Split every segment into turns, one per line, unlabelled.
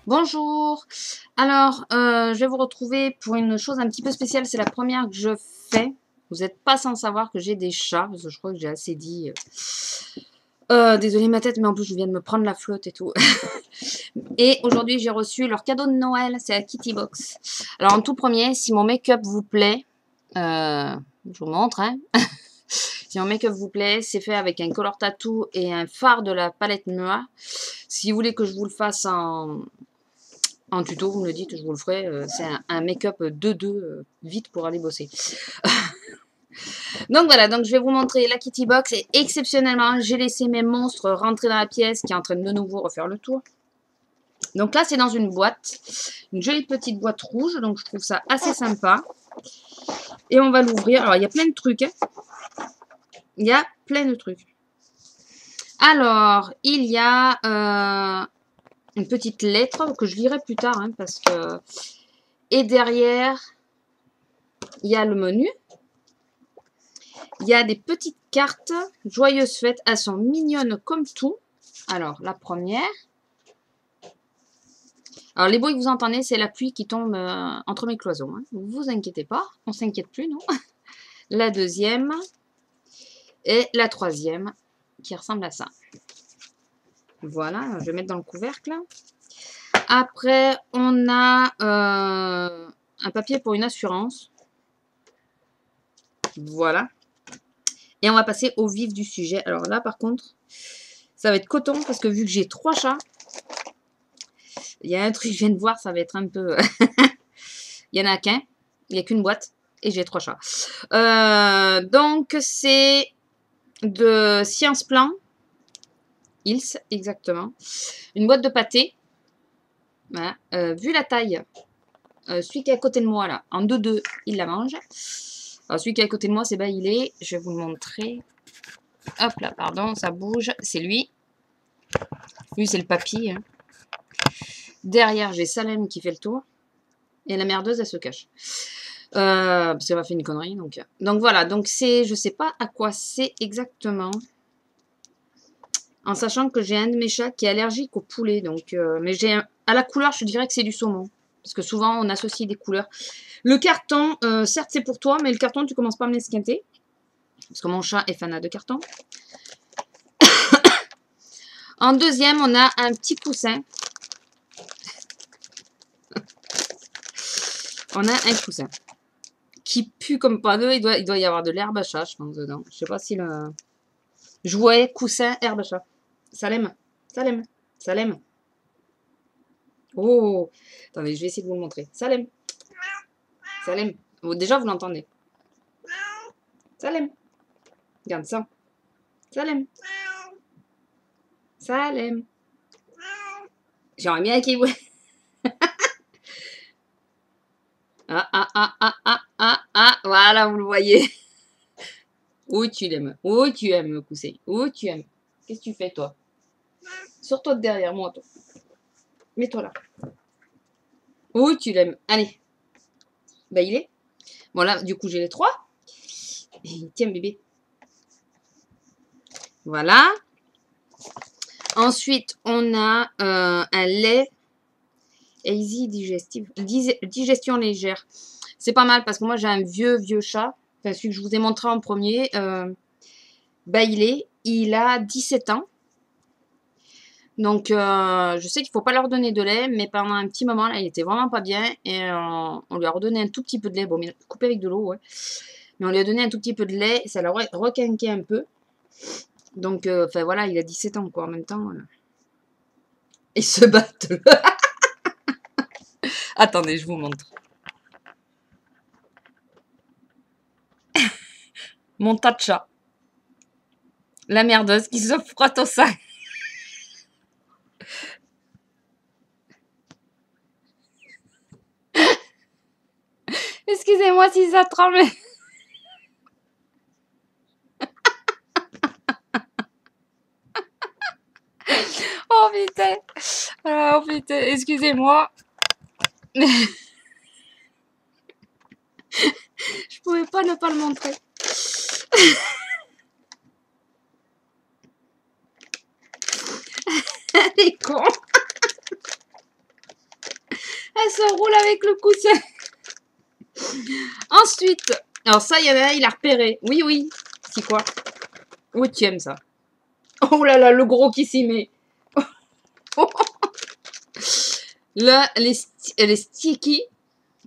Bonjour. Alors, je vais vous retrouver pour une chose un petit peu spéciale. C'est la première que je fais. Vous n'êtes pas sans savoir que j'ai des chats, parce que je crois que j'ai assez dit. Désolée ma tête, mais en plus je viens de me prendre la flotte et tout. Et aujourd'hui j'ai reçu leur cadeau de Noël, c'est la Kitty Box. Alors en tout premier, si mon make-up vous plaît, je vous montre, hein. Si mon make-up vous plaît, c'est fait avec un color tattoo et un fard de la palette Mua. Si vous voulez que je vous le fasse en tuto, vous me le dites, je vous le ferai. C'est un make-up 2-2, vite pour aller bosser. Donc voilà, donc je vais vous montrer la Kitty Box. Et exceptionnellement, j'ai laissé mes monstres rentrer dans la pièce qui est en train de nouveau refaire le tour. Donc là, c'est dans une boîte. Une jolie petite boîte rouge. Donc je trouve ça assez sympa. Et on va l'ouvrir. Alors, il y a plein de trucs. Hein. Il y a plein de trucs. Alors, il y a une petite lettre que je lirai plus tard. Hein, parce que... Et derrière, il y a le menu. Il y a des petites cartes. Joyeuses fêtes. Elles sont mignonnes comme tout. Alors, la première. Alors, les bruits que vous entendez, c'est la pluie qui tombe entre mes cloisons. Hein. Ne vous inquiétez pas. On ne s'inquiète plus, non? La deuxième. Et la troisième, qui ressemble à ça. Voilà, je vais mettre dans le couvercle. Après, on a un papier pour une assurance. Voilà. Et on va passer au vif du sujet. Alors là, par contre, ça va être coton, parce que vu que j'ai 3 chats, il y a un truc que je viens de voir, ça va être un peu... Il n'y en a qu'un, il n'y a qu'une boîte, et j'ai 3 chats. Donc, c'est de Science Plan, Hills, exactement. Une boîte de pâté. Voilà. Vu la taille, celui qui est à côté de moi, là, en 2-2, il la mange. Alors, celui qui est à côté de moi, c'est Bailey. Je vais vous le montrer. Hop là, pardon, ça bouge. C'est lui. Lui, c'est le papy. Hein. Derrière, j'ai Salem qui fait le tour. Et la merdeuse, elle se cache. Parce qu'elle m'a fait une connerie. Donc voilà, donc c'est, je sais pas à quoi c'est exactement. En sachant que j'ai un de mes chats qui est allergique au poulet. Donc, mais à la couleur, je dirais que c'est du saumon. Parce que souvent, on associe des couleurs. Le carton, certes, c'est pour toi, mais le carton, tu commences pas à me l'esquinter. Parce que mon chat est fanat de carton. En deuxième, on a un petit coussin. On a un coussin qui pue comme pas deux. Il doit y avoir de l'herbe à chat, je pense, dedans. Je sais pas si le... Jouet, coussin, herbe à chat. Salem. Salem. Salem. Oh. Attendez, je vais essayer de vous le montrer. Salem. Salem. Oh, déjà, vous l'entendez. Salem. Regarde ça. Salem. Salem. J'aurais mis un kiwi. Ah. Voilà, vous le voyez. Oui, tu l'aimes. Oui, tu aimes me cousser. Oui, tu aimes. Qu'est-ce que tu fais, toi? Sors-toi de derrière moi, toi. Mets-toi là. Oui, tu l'aimes. Allez. Bah, il est. Voilà, du coup, j'ai les 3. Tiens, bébé. Voilà. Ensuite, on a un lait Easy digestion légère. C'est pas mal parce que moi, j'ai un vieux chat. Enfin, celui que je vous ai montré en premier. Il a 17 ans. Donc, je sais qu'il ne faut pas leur donner de lait, mais pendant un petit moment, là, il était vraiment pas bien. Et on lui a redonné un tout petit peu de lait. Bon, mais coupé avec de l'eau, ouais. Mais on lui a donné un tout petit peu de lait. Ça l'a requinqué un peu. Donc, enfin, voilà, il a 17 ans, quoi, en même temps. Ils se battent. Attendez, je vous montre. Mon tas de chat. La merdeuse qui se frotte au sac. Excusez-moi si ça tremble. Oh putain. Oh putain, excusez-moi. Je pouvais pas ne pas le montrer. Elle est con. Elle s'enroule avec le coussin. Ensuite, alors ça, il y en a un, il a repéré. Oui, oui. C'est quoi? Oh, tu aimes ça. Oh là là, le gros qui s'y met. Là, les sticky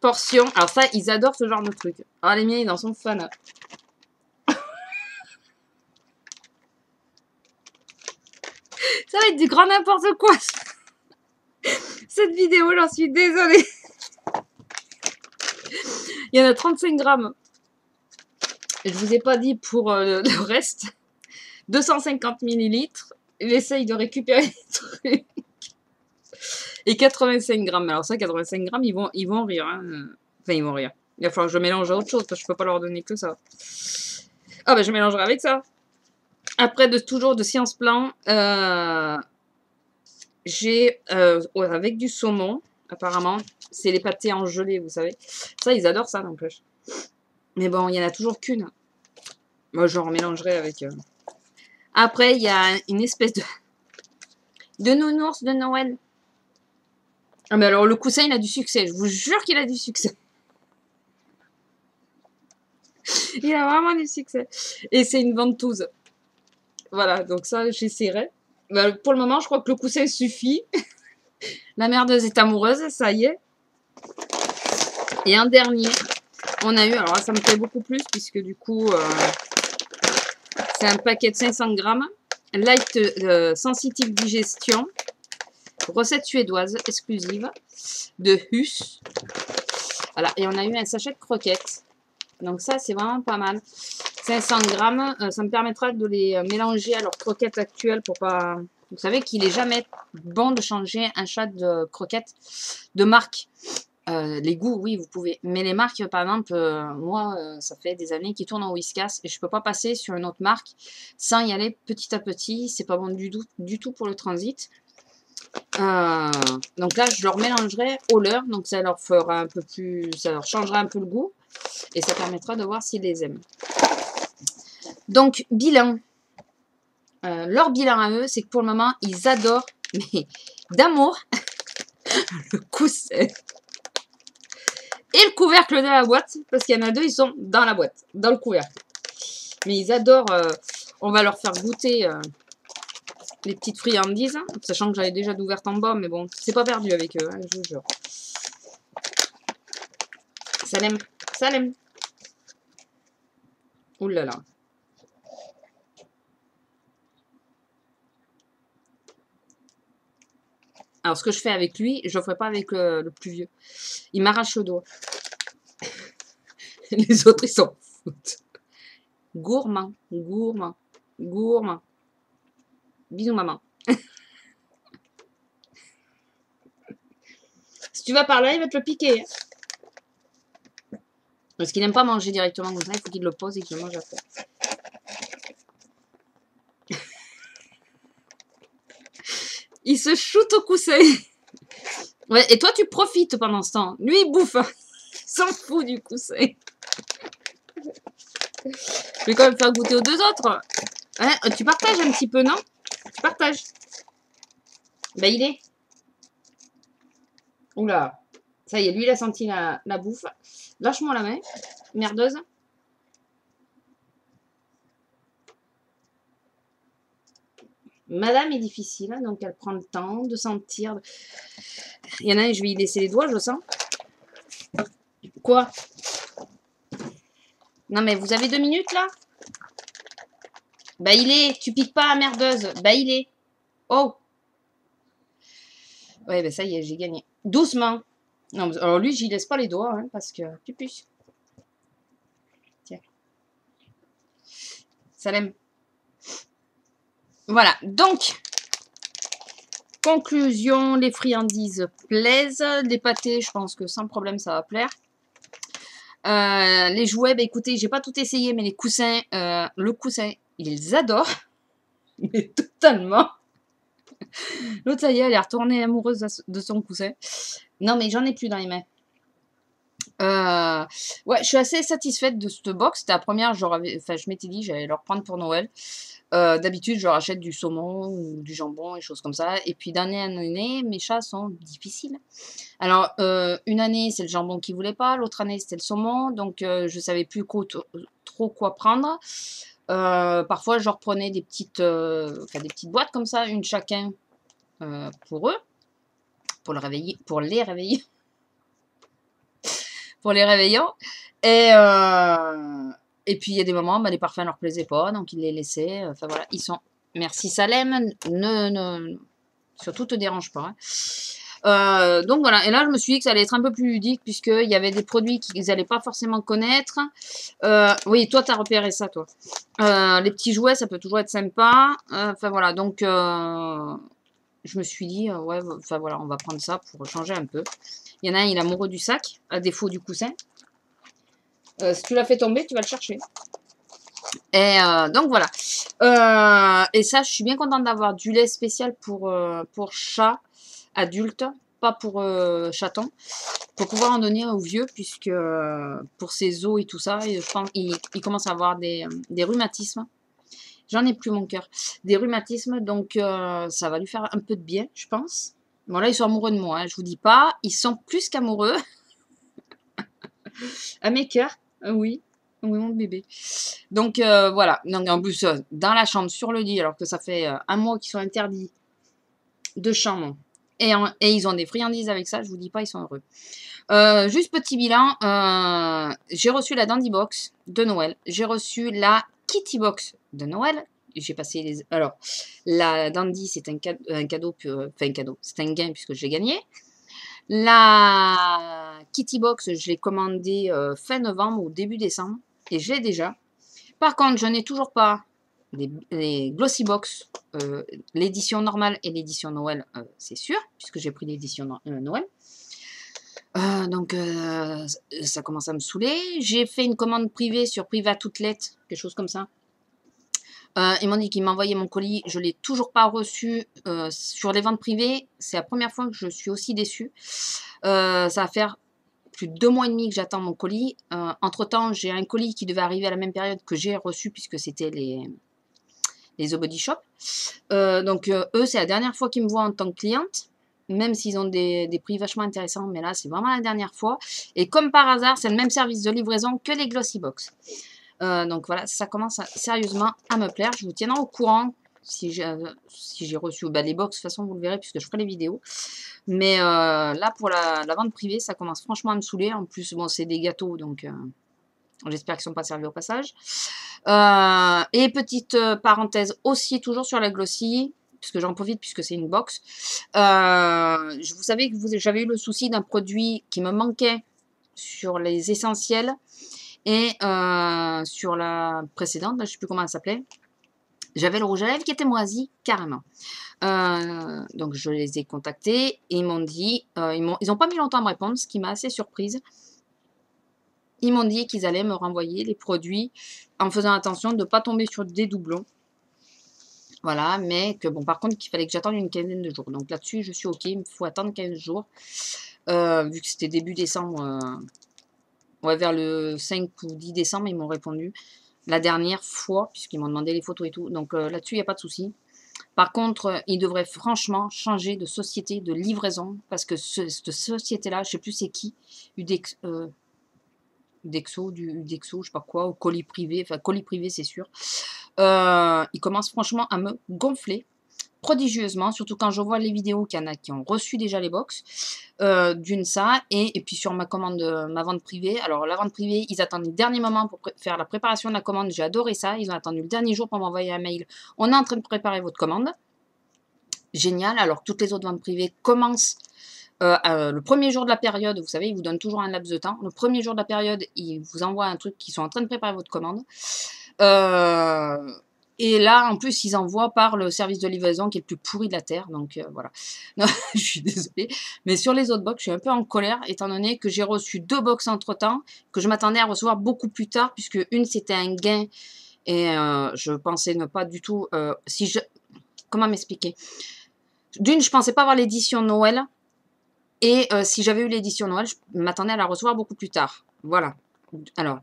portions. Alors ça, ils adorent ce genre de truc. Alors les miens, ils en sont fans. Ça va être du grand n'importe quoi. Cette vidéo, j'en suis désolée. Il y en a 35 grammes. Je vous ai pas dit pour le reste. 250 millilitres. J'essaye de récupérer les trucs. Et 85 grammes. Alors ça, 85 grammes, ils vont rire. Hein. Enfin, ils vont rire. Il va falloir que je mélange à autre chose parce que je peux pas leur donner que ça. Ah ben, je mélangerai avec ça. Après, toujours de Science Plan, j'ai avec du saumon, apparemment. C'est les pâtés en gelée, vous savez. Ça, ils adorent ça, n'empêche. Mais bon, il n'y en a toujours qu'une. Moi, je mélangerai avec... Après, il y a une espèce de nounours de Noël. Ah, mais alors, le coussin, il a du succès. Je vous jure qu'il a du succès. Il a vraiment du succès. Et c'est une ventouse. Voilà, donc ça, j'essaierai. Bah, pour le moment, je crois que le coussin suffit. La merdeuse est amoureuse, ça y est. Et un dernier, on a eu, alors là, ça me plaît beaucoup plus, puisque du coup, c'est un paquet de 500 grammes. Light Sensitive Digestion. Recette suédoise exclusive de Hus. Voilà, et on a eu un sachet de croquettes. Donc ça, c'est vraiment pas mal. 500 grammes, ça me permettra de les mélanger à leurs croquettes actuelles pour pas... Vous savez qu'il n'est jamais bon de changer un chat de croquettes de marque. Les goûts, oui, vous pouvez. Mais les marques, par exemple, moi, ça fait des années qu'ils tournent en Whiskas et je ne peux pas passer sur une autre marque sans y aller petit à petit. C'est pas bon du tout pour le transit. Donc là, je leur mélangerai au leur. Donc ça leur fera un peu plus... Ça leur changera un peu le goût. Et ça permettra de voir s'ils les aiment. Donc, bilan. Leur bilan à eux, c'est que pour le moment, ils adorent, mais d'amour, le coussin et le couvercle de la boîte. Parce qu'il y en a deux, ils sont dans la boîte, dans le couvercle. Mais ils adorent. On va leur faire goûter les petites friandises. Sachant que j'avais déjà d'ouvertes en bas, mais bon, c'est pas perdu avec eux, hein, je vous jure. Ça l'aime. Ça l'aime. Ouh là là. Alors, ce que je fais avec lui, je ne le ferai pas avec le plus vieux. Il m'arrache le doigt. Les autres, ils s'en foutent. Gourmand, gourmand, gourmand. Bisous, maman. Si tu vas par là, il va te le piquer. Hein. Parce qu'il n'aime pas manger directement comme ça. Il faut qu'il le pose et qu'il le mange après. Il se shoot au coussin. Ouais, et toi, tu profites pendant ce temps. Lui, il bouffe. Il s'en fout du coussin. Je vais quand même faire goûter aux deux autres. Hein, tu partages un petit peu, non? Tu partages. Ben, il est. Oula. Ça y est, lui, il a senti la bouffe. Lâche-moi la main. Merdeuse. Madame est difficile, hein, donc elle prend le temps de sentir. Il y en a un, je vais y laisser les doigts, je le sens. Quoi? Non, mais vous avez 2 minutes, là? Bah, il est. Tu piques pas, merdeuse. Bah, il est. Oh. Ouais, bah, ça y est, j'ai gagné. Doucement. Non, alors lui, j'y laisse pas les doigts, hein, parce que tu puces. Tiens. Ça l'aime. Voilà, donc, conclusion, les friandises plaisent. Les pâtés, je pense que sans problème, ça va plaire. Les jouets, bah, écoutez, j'ai pas tout essayé, mais les coussins, le coussin, ils adorent. Mais totalement. L'autre, ça y est, elle est retournée amoureuse de son coussin. Non, mais j'en ai plus dans les mains. ouais, je suis assez satisfaite de cette box. C'était la première, enfin, je m'étais dit, j'allais leur prendre pour Noël. D'habitude, je leur achète du saumon ou du jambon et choses comme ça. Et puis d'année en année, mes chats sont difficiles. Alors, une année, c'est le jambon qu'ils voulaient pas. L'autre année, c'était le saumon. Donc, je savais plus trop quoi prendre. Parfois, je leur prenais des petites boîtes comme ça, une chacun pour eux, pour les réveiller. Pour les réveillons. Et puis, il y a des moments, bah, les parfums ne leur plaisaient pas, donc ils les laissaient. Enfin, voilà, ils sont... Merci Salem, surtout te dérange pas. Hein. Donc voilà, et là je me suis dit que ça allait être un peu plus ludique puisqu'il y avait des produits qu'ils n'allaient pas forcément connaître. Oui, toi tu as repéré ça, toi. Les petits jouets, ça peut toujours être sympa. Enfin voilà, donc je me suis dit, ouais, enfin voilà, on va prendre ça pour changer un peu. Il y en a un, il est amoureux du sac, à défaut du coussin. Si tu l'as fait tomber, tu vas le chercher. Et donc voilà. Et ça, je suis bien contente d'avoir du lait spécial pour chat adulte, pas pour chaton, pour pouvoir en donner aux vieux, puisque pour ses os et tout ça, je pense il commence à avoir des rhumatismes. J'en ai plus mon cœur. Des rhumatismes, donc ça va lui faire un peu de bien, je pense. Bon, là, ils sont amoureux de moi, hein, je vous dis pas. Ils sont plus qu'amoureux. À mes cœurs, oui. Oui, mon bébé. Donc, voilà. Donc, en plus, dans la chambre, sur le lit, alors que ça fait un mois qu'ils sont interdits de chambre. Et ils ont des friandises avec ça, je vous dis pas, ils sont heureux. Juste petit bilan, j'ai reçu la Dandy Box de Noël. J'ai reçu la Kitty Box de Noël. J'ai passé les... Alors, la Dandy, c'est un cadeau, enfin un cadeau, c'est un gain puisque j'ai gagné. La Kitty Box, je l'ai commandée fin novembre ou début décembre. Et je l'ai déjà. Par contre, je n'ai toujours pas les Glossy Box, l'édition normale et l'édition Noël, c'est sûr, puisque j'ai pris l'édition Noël. Donc, ça commence à me saouler. J'ai fait une commande privée sur Privat Outlet, quelque chose comme ça. Ils m'ont dit qu'ils m'envoyaient mon colis. Je ne l'ai toujours pas reçu sur les ventes privées. C'est la première fois que je suis aussi déçue. Ça va faire plus de 2 mois et demi que j'attends mon colis. Entre-temps, j'ai un colis qui devait arriver à la même période que j'ai reçu, puisque c'était les The Body Shop. Donc, eux, c'est la dernière fois qu'ils me voient en tant que cliente. Même s'ils ont des prix vachement intéressants, mais là, c'est vraiment la dernière fois. Et comme par hasard, c'est le même service de livraison que les Glossy Box. Donc voilà, ça commence sérieusement à me plaire. Je vous tiendrai au courant si j'ai reçu les box. De toute façon, vous le verrez puisque je ferai les vidéos. Mais là, pour la vente privée, ça commence franchement à me saouler. En plus, bon, c'est des gâteaux, donc j'espère qu'ils ne sont pas servis au passage. Et petite parenthèse aussi, toujours sur la Glossy, puisque j'en profite puisque c'est une box. Vous savez que j'avais eu le souci d'un produit qui me manquait sur les essentiels et sur la précédente, je ne sais plus comment elle s'appelait. J'avais le rouge à lèvres qui était moisi, carrément. Donc, je les ai contactés et ils m'ont dit... ils n'ont pas mis longtemps à me répondre, ce qui m'a assez surprise. Ils m'ont dit qu'ils allaient me renvoyer les produits en faisant attention de ne pas tomber sur des doublons. Voilà, mais que bon, par contre, qu'il fallait que j'attende une quinzaine de jours. Donc là-dessus, je suis OK, il me faut attendre 15 jours. Vu que c'était début décembre, ouais, vers le 5 ou 10 décembre, ils m'ont répondu. La dernière fois, puisqu'ils m'ont demandé les photos et tout. Donc là-dessus, il n'y a pas de souci. Par contre, ils devraient franchement changer de société de livraison. Parce que cette société-là, je ne sais plus c'est qui. Udexo, je sais pas quoi, au colis privé. Enfin, colis privé, c'est sûr. Ils commencent franchement à me gonfler prodigieusement, surtout quand je vois les vidéos qu'il y en a qui ont reçu déjà les box, d'une ça, et puis sur ma commande, ma vente privée. Alors la vente privée, ils attendent le dernier moment pour faire la préparation de la commande, j'ai adoré ça, ils ont attendu le dernier jour pour m'envoyer un mail, on est en train de préparer votre commande. Génial, alors toutes les autres ventes privées commencent le premier jour de la période, vous savez, ils vous donnent toujours un laps de temps, le premier jour de la période, ils vous envoient un truc qu'ils sont en train de préparer votre commande. Et là, en plus, ils envoient par le service de livraison qui est le plus pourri de la Terre. Donc, voilà. Non, je suis désolée. Mais sur les autres box, je suis un peu en colère, étant donné que j'ai reçu 2 box entre-temps, que je m'attendais à recevoir beaucoup plus tard, puisque une, c'était un gain. Et je pensais ne pas du tout... Comment m'expliquer? D'une, je pensais pas avoir l'édition Noël. Et si j'avais eu l'édition Noël, je m'attendais à la recevoir beaucoup plus tard. Voilà. Alors,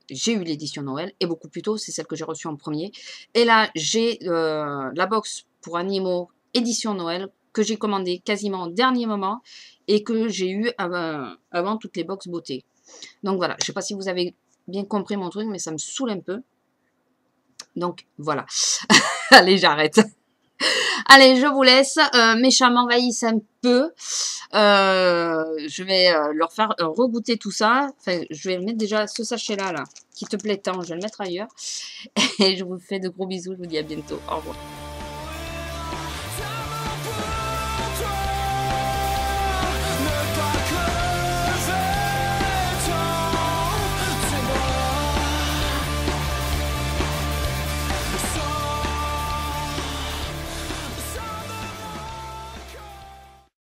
j'ai eu l'édition Noël et beaucoup plus tôt, c'est celle que j'ai reçue en premier. Et là, j'ai la box pour animaux édition Noël que j'ai commandée quasiment au dernier moment et que j'ai eu avant toutes les box beauté. Donc voilà, je ne sais pas si vous avez bien compris mon truc, mais ça me saoule un peu. Donc voilà. Allez, j'arrête. Allez, je vous laisse. Mes chats m'envahissent un peu. Je vais leur faire regoûter tout ça. Enfin, je vais mettre déjà ce sachet-là, là, qui te plaît tant. Je vais le mettre ailleurs. Et je vous fais de gros bisous. Je vous dis à bientôt. Au revoir.